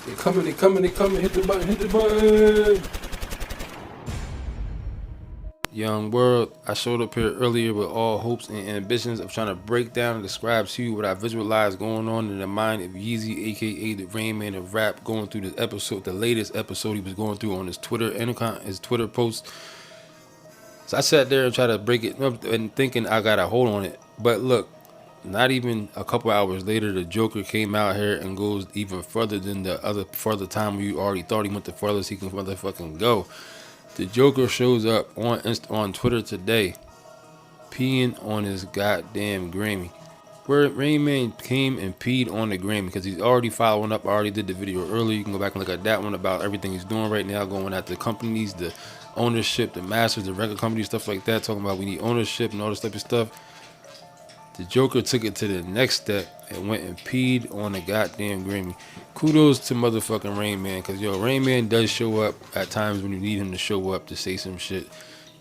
They coming, they coming, they coming. Hit the button, hit the button. Young world, I showed up here earlier with all hopes and ambitions of trying to break down and describe to you what I visualize going on in the mind of Yeezy, aka the Rain Man of rap, going through this episode, the latest episode he was going through on his Twitter and his Twitter post. So I sat there and tried to break it up and thinking I got a hold on it. But look, not even a couple hours later, the Joker came out here and goes even further than the other further time where you already thought he went the furthest he can motherfucking go. The Joker shows up on Twitter today, peeing on his goddamn Grammy. Where Rain Man came and peed on the Grammy because he's already following up. I already did the video earlier. You can go back and look at that one about everything he's doing right now, going at the companies, the ownership, the masters, the record companies, stuff like that. Talking about we need ownership and all this type of stuff. The Joker took it to the next step and went and peed on the goddamn Grammy. Kudos to motherfucking Rain Man, because yo, Rain Man does show up at times when you need him to show up to say some shit.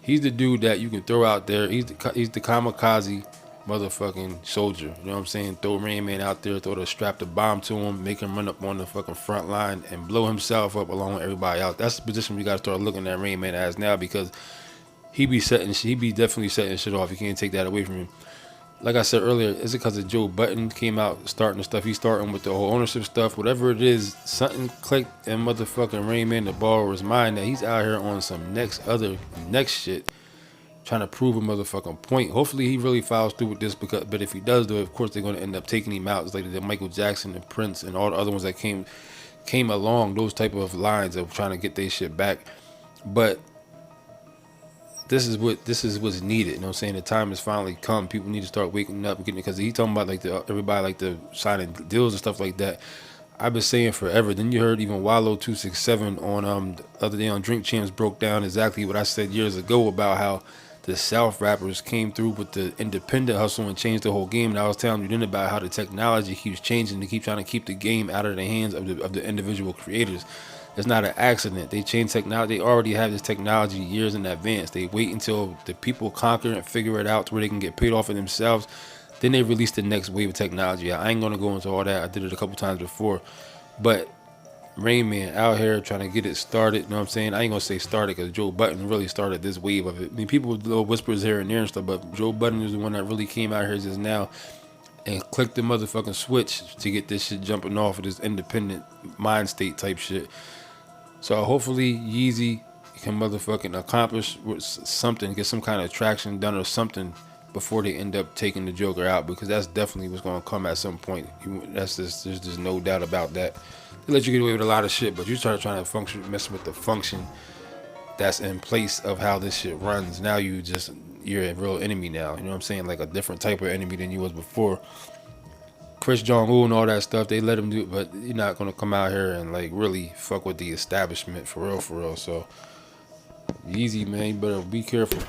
He's the dude that you can throw out there. He's the kamikaze motherfucking soldier. You know what I'm saying? Throw Rain Man out there, strap the bomb to him, make him run up on the fucking front line and blow himself up along with everybody else. That's the position we gotta start looking at Rain Man as now, because he be definitely setting shit off. You can't take that away from him. Like I said earlier, is it because of Joe Budden came out starting the stuff? He's starting with the whole ownership stuff. Whatever it is, something clicked in motherfucking Rain Man to borrow his mind that he's out here on some next shit, trying to prove a motherfucking point. Hopefully he really follows through with this, but if he does do it, of course they're going to end up taking him out. It's like the Michael Jackson and Prince and all the other ones that came along, those type of lines of trying to get their shit back. But this is what's needed. You know what I'm saying? The time has finally come. People need to start waking up and getting it, because he talking about like everybody like the signing deals and stuff like that. I've been saying forever. Then you heard even Wallow 267 on the other day on Drink Champs broke down exactly what I said years ago about how the South rappers came through with the independent hustle and changed the whole game. And I was telling you then about how the technology keeps changing to keep trying to keep the game out of the hands of the individual creators. It's not an accident. They change technology. They already have this technology years in advance. They wait until the people conquer and figure it out to where they can get paid off for themselves. Then they release the next wave of technology. I ain't going to go into all that. I did it a couple times before. But Rain Man out here trying to get it started. You know what I'm saying? I ain't going to say started, because Joe Budden really started this wave of it. I mean, people with little whispers here and there and stuff, but Joe Budden is the one that really came out here just now and clicked the motherfucking switch to get this shit jumping off of this independent mind state type shit. So hopefully Yeezy can motherfucking accomplish something, get some kind of traction done or something before they end up taking the Joker out, because that's definitely what's going to come at some point. There's just no doubt about that. They let you get away with a lot of shit, but you start trying to mess with the function that's in place of how this shit runs. Now you're a real enemy now. You know what I'm saying? Like a different type of enemy than you was before. Chris Jong-un and all that stuff, they let him do it, but you're not going to come out here and like really fuck with the establishment for real. So Yeezy, man, you better be careful.